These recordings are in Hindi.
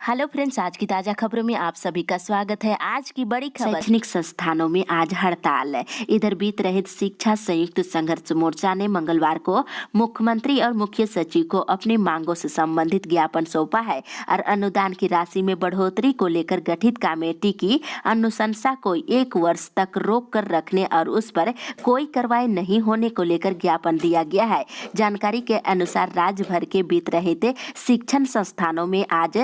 हेलो फ्रेंड्स, आज की ताजा खबरों में आप सभी का स्वागत है। आज की बड़ी खबर, शैक्षणिक संस्थानों में आज हड़ताल। इधर बीत रहित शिक्षा संयुक्त संघर्ष मोर्चा ने मंगलवार को मुख्यमंत्री और मुख्य सचिव को अपनी मांगों से संबंधित ज्ञापन सौंपा है और अनुदान की राशि में बढ़ोतरी को लेकर गठित कमेटी की अनुशंसा को 1 वर्ष तक रोक कर रखने और उस पर कोई कार्रवाई नहीं होने को लेकर ज्ञापन दिया गया है। जानकारी के अनुसार राज्य भर के बीत रहित शिक्षण संस्थानों में आज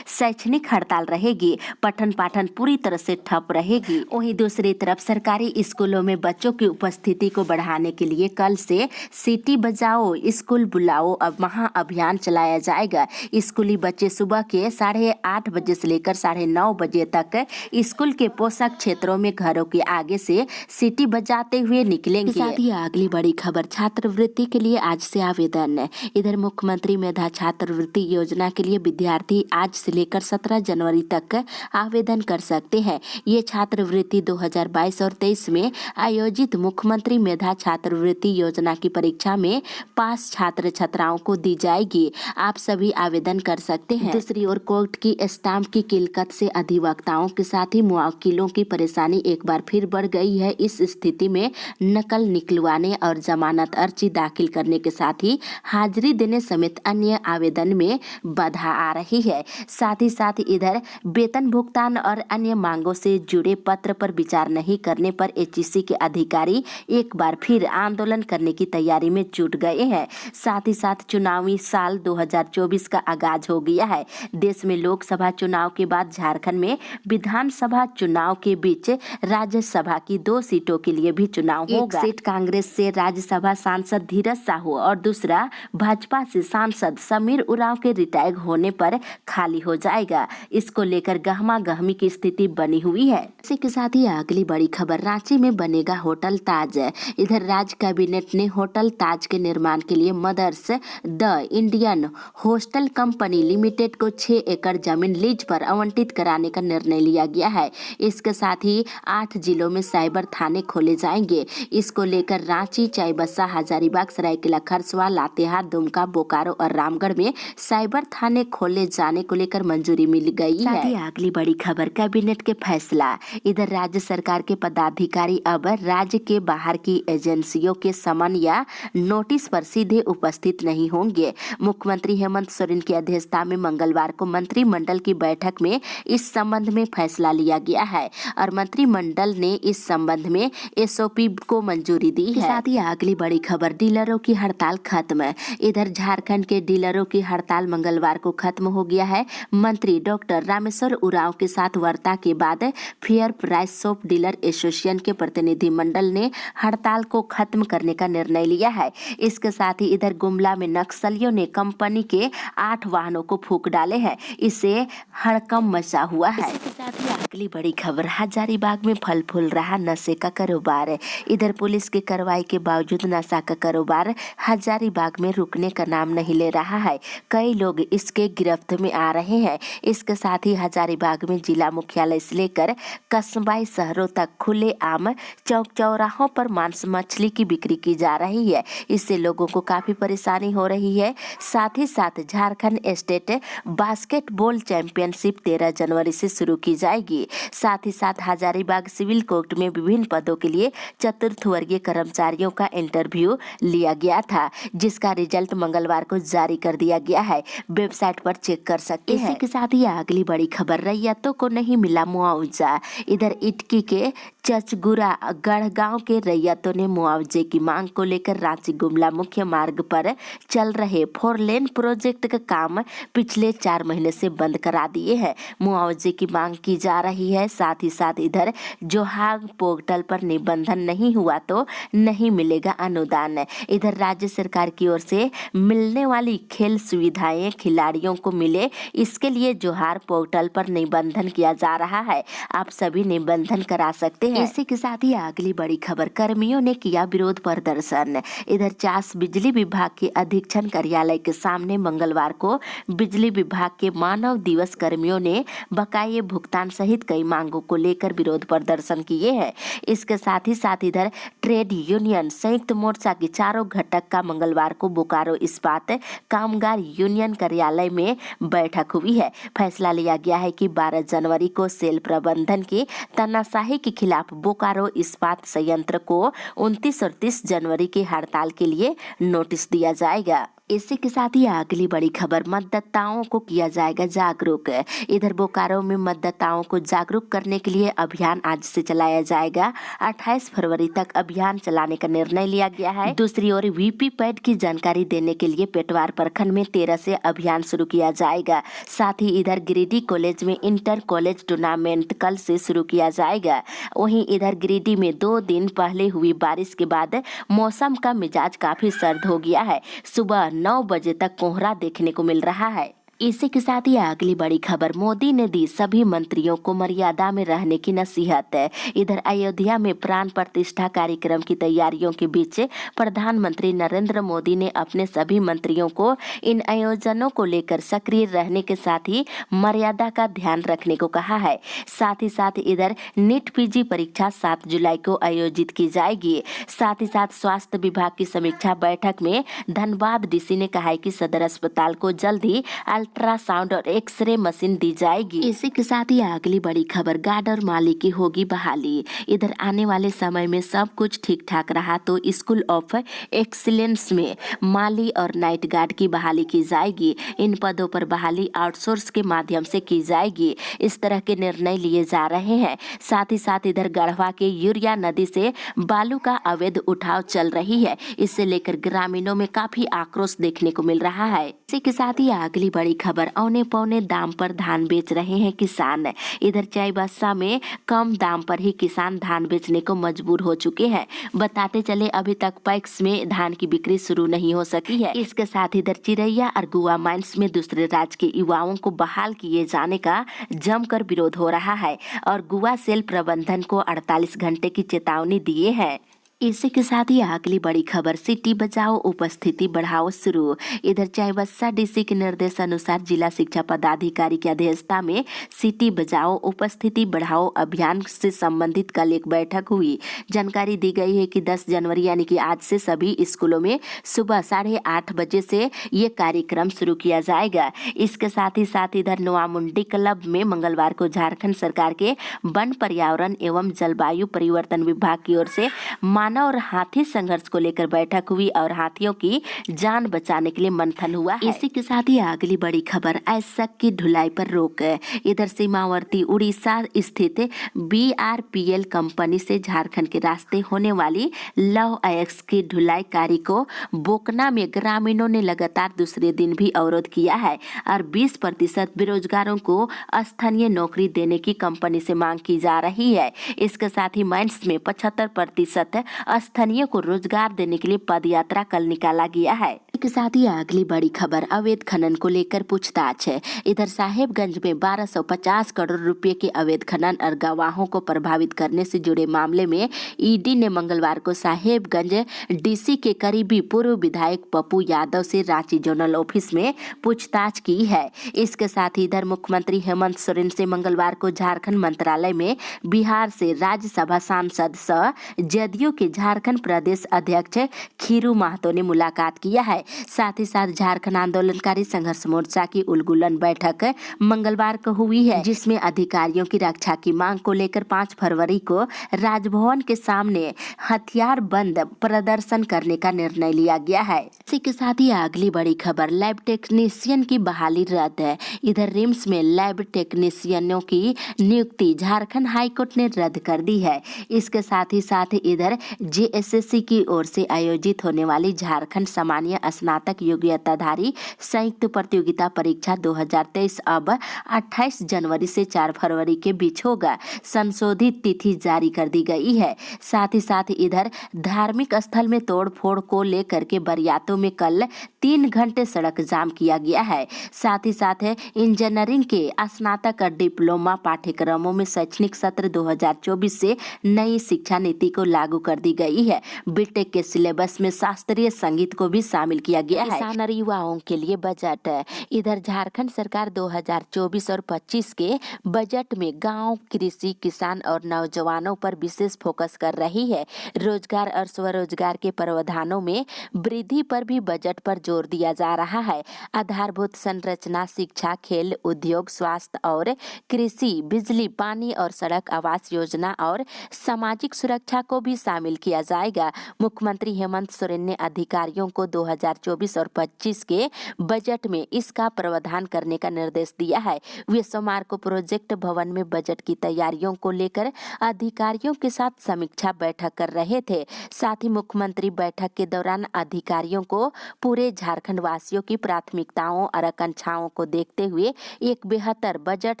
शैक्षणिक हड़ताल रहेगी। पठन पाठन पूरी तरह से ठप रहेगी। वहीं दूसरी तरफ सरकारी स्कूलों में बच्चों की उपस्थिति को बढ़ाने के लिए कल से सिटी बजाओ स्कूल बुलाओ अब महाअभियान चलाया जाएगा। स्कूली बच्चे सुबह के 8:30 बजे से लेकर 9:30 बजे तक स्कूल के पोषक क्षेत्रों में घरों के आगे से सिटी बजाते हुए निकलेंगे। साथ ही अगली बड़ी खबर, छात्रवृत्ति के लिए आज से आवेदन। इधर मुख्यमंत्री मेधा छात्रवृत्ति योजना के लिए विद्यार्थी आज से लेकर 17 जनवरी तक आवेदन कर सकते हैं। ये छात्रवृत्ति 2022 और 23 में आयोजित मुख्यमंत्री मेधा छात्रवृत्ति योजना की परीक्षा में पास छात्र छात्राओं को दी जाएगी। आप सभी आवेदन कर सकते हैं। दूसरी ओर कोर्ट की स्टाम्प की किल्लत से अधिवक्ताओं के साथ ही मुवक्किलों की परेशानी एक बार फिर बढ़ गई है। इस स्थिति में नकल निकलवाने और जमानत अर्जी दाखिल करने के साथ ही हाजिरी देने समेत अन्य आवेदन में बाधा आ रही है। साथ ही इधर वेतन भुगतान और अन्य मांगों से जुड़े पत्र पर विचार नहीं करने पर एचईसी के अधिकारी एक बार फिर आंदोलन करने की तैयारी में जुट गए हैं। साथ ही साथ चुनावी साल 2024 का आगाज हो गया है। देश में लोकसभा चुनाव के बाद झारखंड में विधानसभा चुनाव के बीच राज्यसभा की 2 सीटों के लिए भी चुनाव होगा। एक सीट कांग्रेस से राज्यसभा सांसद धीरज साहू और दूसरा भाजपा से सांसद समीर उरांव के रिटायर होने पर खाली हो जाएगा। इसको लेकर गहमा गहमी की स्थिति बनी हुई है। इसी के साथ ही अगली बड़ी खबर, रांची में बनेगा होटल ताज। इधर राज्य कैबिनेट ने होटल ताज के निर्माण के लिए mothers the Indian hostel company limited को 6 एकड़ जमीन लीज पर आवंटित कराने का निर्णय लिया गया है। इसके साथ ही 8 जिलों में साइबर थाने खोले जाएंगे। इसको लेकर रांची, चाईबासा, हजारीबाग, सरायकेला खरसावां, लातेहार, दुमका, बोकारो और रामगढ़ में साइबर थाने खोले जाने को लेकर मंजूरी मिल गई है। अगली बड़ी खबर, कैबिनेट के फैसला। इधर राज्य सरकार के पदाधिकारी अब राज्य के बाहर की एजेंसियों के समन या नोटिस पर सीधे उपस्थित नहीं होंगे। मुख्यमंत्री हेमंत सोरेन की अध्यक्षता में मंगलवार को मंत्रिमंडल की बैठक में इस संबंध में फैसला लिया गया है और मंत्रिमंडल ने इस संबंध में एसओपी को मंजूरी दी है। साथ ही अगली बड़ी खबर, डीलरों की हड़ताल खत्म। इधर झारखंड के डीलरों की हड़ताल मंगलवार को खत्म हो गया है। मंत्री डॉक्टर रामेश्वर उरांव के साथ वार्ता के बाद fair price shop dealer association के प्रतिनिधिमंडल ने हड़ताल को खत्म करने का निर्णय लिया है। इसके साथ ही इधर गुमला में नक्सलियों ने कंपनी के 8 वाहनों को फूंक डाले हैं। इससे हड़कंप मचा हुआ है। इसके साथ ही अगली बड़ी खबर, हजारीबाग में फल फूल रहा नशे का कारोबार। इधर पुलिस की कार्रवाई के बावजूद नशा का कारोबार हजारीबाग में रुकने का नाम नहीं ले रहा है। कई लोग इसके गिरफ्त में आ रहे हैं। इसके साथ ही हजारीबाग में जिला मुख्यालय से लेकर कस्बाई शहरों तक खुले आम चौक चौराहों पर मांस मछली की बिक्री की जा रही है। इससे लोगों को काफी परेशानी हो रही है। साथ ही साथ झारखंड स्टेट बास्केटबॉल चैंपियनशिप 13 जनवरी से शुरू की जाएगी। साथ ही साथ हजारीबाग सिविल कोर्ट में विभिन्न पदों के लिए चतुर्थ वर्गीय कर्मचारियों का इंटरव्यू लिया गया था, जिसका रिजल्ट मंगलवार को जारी कर दिया गया है। वेबसाइट पर चेक कर सकते हैं। इसी के साथ ही अगली बड़ी खबर, रैयतों को नहीं मिला मुआवजा। इधर इटकी के चचगुरा गढ़गांव के रैयतों ने मुआवजे की मांग को लेकर रांची गुमला मुख्य मार्ग पर चल रहे 4 लेन प्रोजेक्ट का काम पिछले 4 महीने से बंद करा दिए हैं। मुआवजे की मांग की जा रही है। साथ ही साथ इधर जोहार पोर्टल पर निबंधन नहीं हुआ तो नहीं मिलेगा अनुदान। इधर राज्य सरकार की ओर से मिलने वाली खेल सुविधाएं खिलाड़ियों को मिले, इसके लिए जोहार पोर्टल पर निबंधन किया जा रहा है। आप सभी निबंधन करा सकते हैं। है। इसी के साथ ही अगली बड़ी खबर, कर्मियों ने किया विरोध प्रदर्शन। इधर चास बिजली विभाग के अधीक्षण कार्यालय के सामने मंगलवार को बिजली विभाग के मानव दिवस कर्मियों ने बकाये भुगतान सहित कई मांगों को लेकर विरोध प्रदर्शन किए हैं। इसके साथ इधर ट्रेड यूनियन संयुक्त मोर्चा के चारों घटक का मंगलवार को बोकारो इस्पात कामगार यूनियन कार्यालय में बैठक हुई है। फैसला लिया गया है कि 12 जनवरी को सेल प्रबंधन की तानाशाही के खिलाफ बोकारो इस्पात संयंत्र को 29 और 30 जनवरी की हड़ताल के लिए नोटिस दिया जाएगा। इसी के साथ ही अगली बड़ी खबर, मतदाताओं को किया जाएगा जागरूक। इधर बोकारो में मतदाताओं को जागरूक करने के लिए अभियान आज से चलाया जाएगा। 28 फरवरी तक अभियान चलाने का निर्णय लिया गया है। दूसरी ओर वीवीपैट की जानकारी देने के लिए पेटवार प्रखंड में 13 से अभियान शुरू किया जाएगा। साथ ही इधर गिरिडीह कॉलेज में इंटर कॉलेज टूर्नामेंट कल से शुरू किया जाएगा। वहीं इधर गिरिडीह में 2 दिन पहले हुई बारिश के बाद मौसम का मिजाज काफी सर्द हो गया है। सुबह 9 बजे तक कोहरा देखने को मिल रहा है। इसी के साथ ही अगली बड़ी खबर, मोदी ने दी सभी मंत्रियों को मर्यादा में रहने की नसीहत। इधर अयोध्या में प्राण प्रतिष्ठा कार्यक्रम की तैयारियों के बीच प्रधानमंत्री नरेंद्र मोदी ने अपने सभी मंत्रियों को इन आयोजनों को लेकर सक्रिय रहने के साथ ही मर्यादा का ध्यान रखने को कहा है। साथ ही इधर नीट पीजी परीक्षा 7 जुलाई को आयोजित की जाएगी। साथ ही साथ स्वास्थ्य विभाग की समीक्षा बैठक में धनबाद डीसी ने कहा है कि सदर अस्पताल को जल्द ही अल्ट्रासाउंड और एक्सरे मशीन दी जाएगी। इसी के साथ ही अगली बड़ी खबर, गार्ड और माली की होगी बहाली। इधर आने वाले समय में सब कुछ ठीक ठाक रहा तो स्कूल ऑफ एक्सीलेंस में माली और नाइट गार्ड की बहाली की जाएगी। इन पदों पर बहाली आउटसोर्स के माध्यम से की जाएगी। इस तरह के निर्णय लिए जा रहे हैं। साथ ही इधर गढ़वा के यूरिया नदी से बालू का अवैध उठाव चल रही है। इससे लेकर ग्रामीणों में काफी आक्रोश देखने को मिल रहा है। इसी के साथ ही अगली बड़ी खबर, औने पौने दाम पर धान बेच रहे हैं किसान। इधर चाईबासा में कम दाम पर ही किसान धान बेचने को मजबूर हो चुके हैं। बताते चले अभी तक पैक्स में धान की बिक्री शुरू नहीं हो सकी है। इसके साथ इधर चिरैया और गुआ माइंस में दूसरे राज्य के युवाओं को बहाल किए जाने का जमकर विरोध हो रहा है और गुआ सेल प्रबंधन को 48 घंटे की चेतावनी दिए है। इसी के साथ ही अगली बड़ी खबर, सिटी बचाओ उपस्थिति बढ़ाओ शुरू। इधर चाईबासा डीसी के निर्देश अनुसार जिला शिक्षा पदाधिकारी की अध्यक्षता में सिटी बचाओ उपस्थिति बढ़ाओ अभियान से संबंधित कल एक बैठक हुई। जानकारी दी गई है कि 10 जनवरी यानी कि आज से सभी स्कूलों में सुबह 8:30 बजे से ये कार्यक्रम शुरू किया जाएगा। इसके साथ इधर नोआमुंडी क्लब में मंगलवार को झारखंड सरकार के वन पर्यावरण एवं जलवायु परिवर्तन विभाग की ओर से मानव और हाथी संघर्ष को लेकर बैठक हुई और हाथियों की जान बचाने के लिए मंथन हुआ है। इसी के साथ ही अगली बड़ी खबर, ऐसक की ढुलाई पर रोक। इधर सीमावर्ती उड़ीसा स्थित BRPL कंपनी से झारखंड के रास्ते होने वाली लौह अयस्क की ढुलाई कार्य को बोकना में ग्रामीणों ने लगातार दूसरे दिन भी अवरोध किया है और 20% बेरोजगारों को स्थानीय नौकरी देने की कंपनी से मांग की जा रही है। इसके साथ ही माइंस में 75% स्थानीय को रोजगार देने के लिए पद यात्रा कल निकाला गया है। इसके साथ ही अगली बड़ी खबर, अवैध खनन को लेकर पूछताछ है। इधर साहेबगंज में 1250 करोड़ रुपए के अवैध खनन और गवाहों को प्रभावित करने से जुड़े मामले में ईडी ने मंगलवार को साहेबगंज डीसी के करीबी पूर्व विधायक पप्पू यादव से रांची जोनल ऑफिस में पूछताछ की है। इसके साथ ही इधर मुख्यमंत्री हेमंत सोरेन से मंगलवार को झारखंड मंत्रालय में बिहार से राज्यसभा सांसद सह जदयू के झारखंड प्रदेश अध्यक्ष खीरू महतो ने मुलाकात किया है। साथ ही साथ झारखंड आंदोलनकारी संघर्ष मोर्चा की उलगुलन बैठक मंगलवार को हुई है, जिसमें अधिकारियों की रक्षा की मांग को लेकर 5 फरवरी को राजभवन के सामने हथियार बंद प्रदर्शन करने का निर्णय लिया गया है। इसी के साथ ही अगली बड़ी खबर, लैब टेक्नीशियन की बहाली रद्द है। इधर रिम्स में लैब टेक्नीशियनों की नियुक्ति झारखंड हाईकोर्ट ने रद्द कर दी है। इसके साथ ही इधर JSSC की ओर से आयोजित होने वाली झारखंड सामान्य स्नातक योग्यताधारी संयुक्त प्रतियोगिता परीक्षा 2023 अब 28 जनवरी से 4 फरवरी के बीच होगा। संशोधित तिथि जारी कर दी गई है। साथ ही साथ इधर धार्मिक स्थल में तोड़फोड़ को लेकर के बरियातों में कल 3 घंटे सड़क जाम किया गया है। साथ ही साथ इंजीनियरिंग के स्नातक और डिप्लोमा पाठ्यक्रमों में शैक्षणिक सत्र 2024 से नई शिक्षा नीति को लागू कर दी गई है। बीटेक के सिलेबस में शास्त्रीय संगीत को भी शामिल किया गया है। किसान और युवाओं के लिए बजट। इधर झारखंड सरकार 2024 और 25 के बजट में गांव, कृषि, किसान और नौजवानों पर विशेष फोकस कर रही है। रोजगार और स्वरोजगार के प्रावधानों में वृद्धि पर भी बजट पर जोर दिया जा रहा है। आधारभूत संरचना, शिक्षा, खेल, उद्योग, स्वास्थ्य और कृषि, बिजली, पानी और सड़क, आवास योजना और सामाजिक सुरक्षा को भी शामिल किया जाएगा। मुख्यमंत्री हेमंत सोरेन ने अधिकारियों को 2024 और 25 के बजट में इसका प्रावधान करने का निर्देश दिया है। वे सोमवार को प्रोजेक्ट भवन में बजट की तैयारियों को लेकर अधिकारियों के साथ समीक्षा बैठक कर रहे थे। साथ ही मुख्यमंत्री बैठक के दौरान अधिकारियों को पूरे झारखंड वासियों की प्राथमिकताओं और आकांक्षाओं को देखते हुए एक बेहतर बजट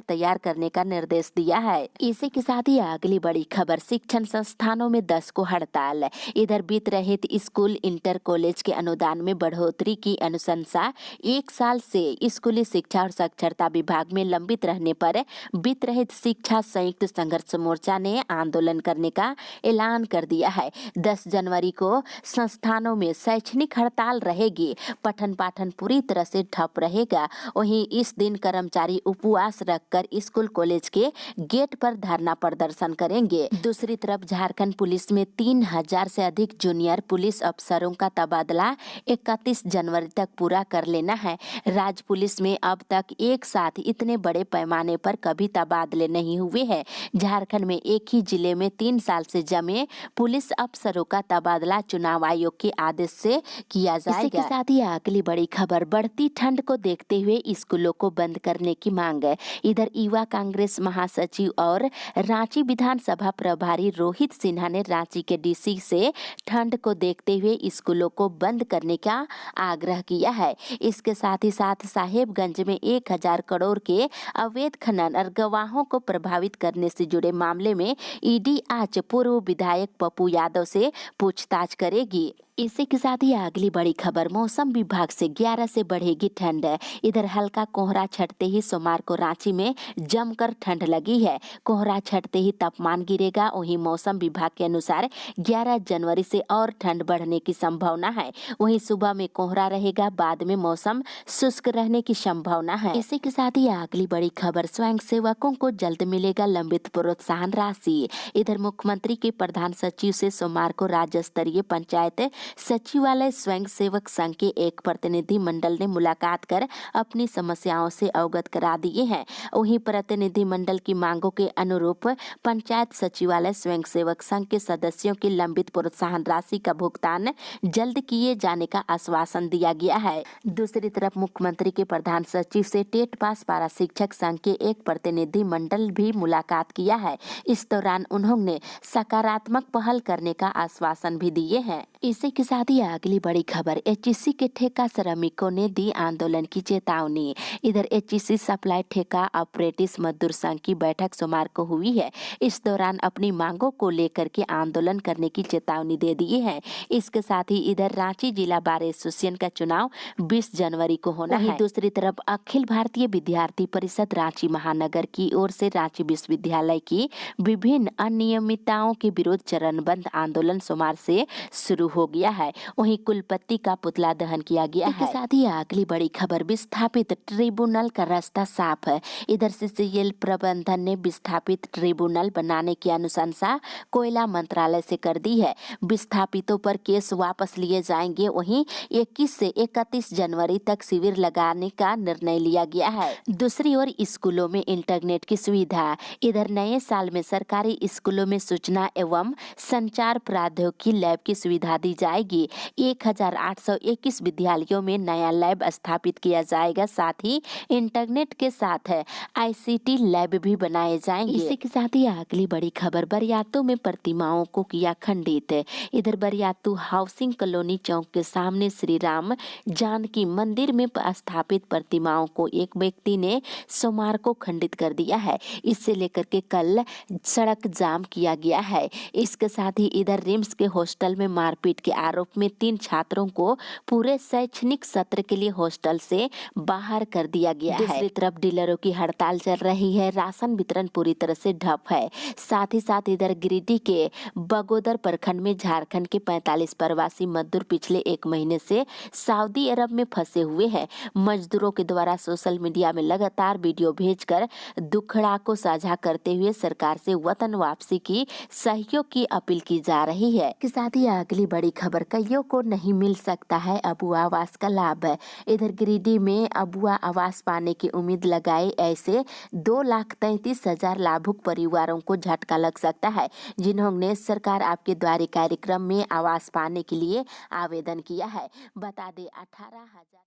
तैयार करने का निर्देश दिया है। इसी के साथ ही अगली बड़ी खबर, शिक्षण संस्थानों में 10 को हड़ताल। इधर बीत रहित स्कूल, इंटर कॉलेज के अनुदान में बढ़ोतरी की अनुशंसा 1 साल से स्कूली शिक्षा और साक्षरता विभाग में लंबित रहने पर बीत रहित शिक्षा संयुक्त संघर्ष मोर्चा ने आंदोलन करने का ऐलान कर दिया है। 10 जनवरी को संस्थानों में शैक्षणिक हड़ताल रहेगी। पठन पाठन पूरी तरह से ठप रहेगा। वहीं इस दिन कर्मचारी उपवास रखकर स्कूल कॉलेज के गेट पर धरना प्रदर्शन करेंगे। दूसरी तरफ झारखंड पुलिस में 3000 से अधिक जूनियर पुलिस अफसरों का तबादला 31 जनवरी तक पूरा कर लेना है। राज्य पुलिस में अब तक एक साथ इतने बड़े पैमाने पर कभी तबादले नहीं हुए हैं। झारखंड में एक ही जिले में 3 साल से जमे पुलिस अफसरों का तबादला चुनाव आयोग के आदेश से किया जाएगा। इसी के साथ ही अगली बड़ी खबर, बढ़ती ठंड को देखते हुए स्कूलों को बंद करने की मांग है। इधर युवा कांग्रेस महासचिव और रांची विधानसभा प्रभारी रोहित सिन्हा ने रांची के डीसी से ठंड को देखते हुए स्कूलों को बंद करने का आग्रह किया है। इसके साथ ही साथ साहेबगंज में 1000 करोड़ के अवैध खनन और गवाहों को प्रभावित करने से जुड़े मामले में ईडी आज पूर्व विधायक पप्पू यादव से पूछताछ करेगी। इसी के साथ ही अगली बड़ी खबर, मौसम विभाग से 11 से बढ़ेगी ठंड। इधर हल्का कोहरा छटते ही सोमवार को रांची में जमकर ठंड लगी है। कोहरा छटते ही तापमान गिरेगा। वहीं मौसम विभाग के अनुसार 11 जनवरी से और ठंड बढ़ने की संभावना है। वहीं सुबह में कोहरा रहेगा, बाद में मौसम शुष्क रहने की संभावना है। इसी के साथ ही अगली बड़ी खबर, स्वयं सेवकों को जल्द मिलेगा लंबित प्रोत्साहन राशि। इधर मुख्यमंत्री के प्रधान सचिव से सोमवार को राज्य स्तरीय पंचायत सचिवालय स्वयं सेवक संघ के एक प्रतिनिधि मंडल ने मुलाकात कर अपनी समस्याओं से अवगत करा दिए हैं। वहीं प्रतिनिधि मंडल की मांगों के अनुरूप पंचायत सचिवालय स्वयं सेवक संघ के सदस्यों की लंबित प्रोत्साहन राशि का भुगतान जल्द किए जाने का आश्वासन दिया गया है। दूसरी तरफ मुख्यमंत्री के प्रधान सचिव से टेट पास पारा शिक्षक संघ के एक प्रतिनिधि मंडल भी मुलाकात किया है। इस दौरान उन्होंने सकारात्मक पहल करने का आश्वासन भी दिए हैं। इसी के साथ ही अगली बड़ी खबर, एचईसी के ठेका श्रमिकों ने दी आंदोलन की चेतावनी। इधर एचईसी सप्लाई ठेका ऑपरेटिव मजदूर संघ की बैठक सोमवार को हुई है। इस दौरान अपनी मांगों को लेकर के आंदोलन करने की चेतावनी दे दी है। इसके साथ ही इधर रांची जिला बार एसोसिएशन का चुनाव 20 जनवरी को होना है। दूसरी तरफ अखिल भारतीय विद्यार्थी परिषद रांची महानगर की ओर से रांची विश्वविद्यालय की विभिन्न अनियमितताओं के विरुद्ध चरणबद्ध आंदोलन सोमवार से शुरू हो गया है। वहीं कुलपति का पुतला दहन किया गया है। इसके साथ ही अगली बड़ी खबर, विस्थापित ट्रिब्यूनल का रास्ता साफ है। इधर सीसीएल प्रबंधन ने विस्थापित ट्रिब्यूनल बनाने की अनुशंसा कोयला मंत्रालय से कर दी है। विस्थापितों पर केस वापस लिए जाएंगे। वहीं 21 से 31 जनवरी तक शिविर लगाने का निर्णय लिया गया है। दूसरी ओर स्कूलों में इंटरनेट की सुविधा। इधर नए साल में सरकारी स्कूलों में सूचना एवं संचार प्रौद्योगिकी लैब की सुविधा दी जाएगी। जाएगी। 1821 विद्यालयों में नया लैब स्थापित किया जाएगा। साथ ही इंटरनेट के साथ आईसीटी लैब भी बनाए जाएंगे। इसी के साथ ही अगली बड़ी खबर, बरियातू में प्रतिमाओं को किया खंडित। इधर बरियातू हाउसिंग कॉलोनी चौक के सामने श्री राम जानकी मंदिर में स्थापित प्रतिमाओं को एक व्यक्ति ने सोमवार को खंडित कर दिया है। इससे लेकर के कल सड़क जाम किया गया है। इसके साथ ही इधर रिम्स के हॉस्टल में मारपीट के आरोप में 3 छात्रों को पूरे शैक्षणिक सत्र के लिए हॉस्टल से बाहर कर दिया गया है। दूसरी तरफ डीलरों की हड़ताल चल रही है। राशन वितरण पूरी तरह से ठप है। साथ ही साथ इधर गिरिडीह के बगोदर प्रखंड में झारखंड के 45 प्रवासी मजदूर पिछले 1 महीने से सऊदी अरब में फंसे हुए हैं। मजदूरों के द्वारा सोशल मीडिया में लगातार वीडियो भेजकर दुखड़ा को साझा करते हुए सरकार से वतन वापसी की सहयोग की अपील की जा रही है। के साथ ही अगली बड़ी खबर, कईयों को नहीं मिल सकता है अबुआ आवास का लाभ। इधर गिरिडीह में अबुआ आवास पाने की उम्मीद लगाए ऐसे 2,33,000 लाभुक परिवारों को झटका लग सकता है, जिन्होंने सरकार आपके द्वारे कार्यक्रम में आवास पाने के लिए आवेदन किया है। बता दें 18,000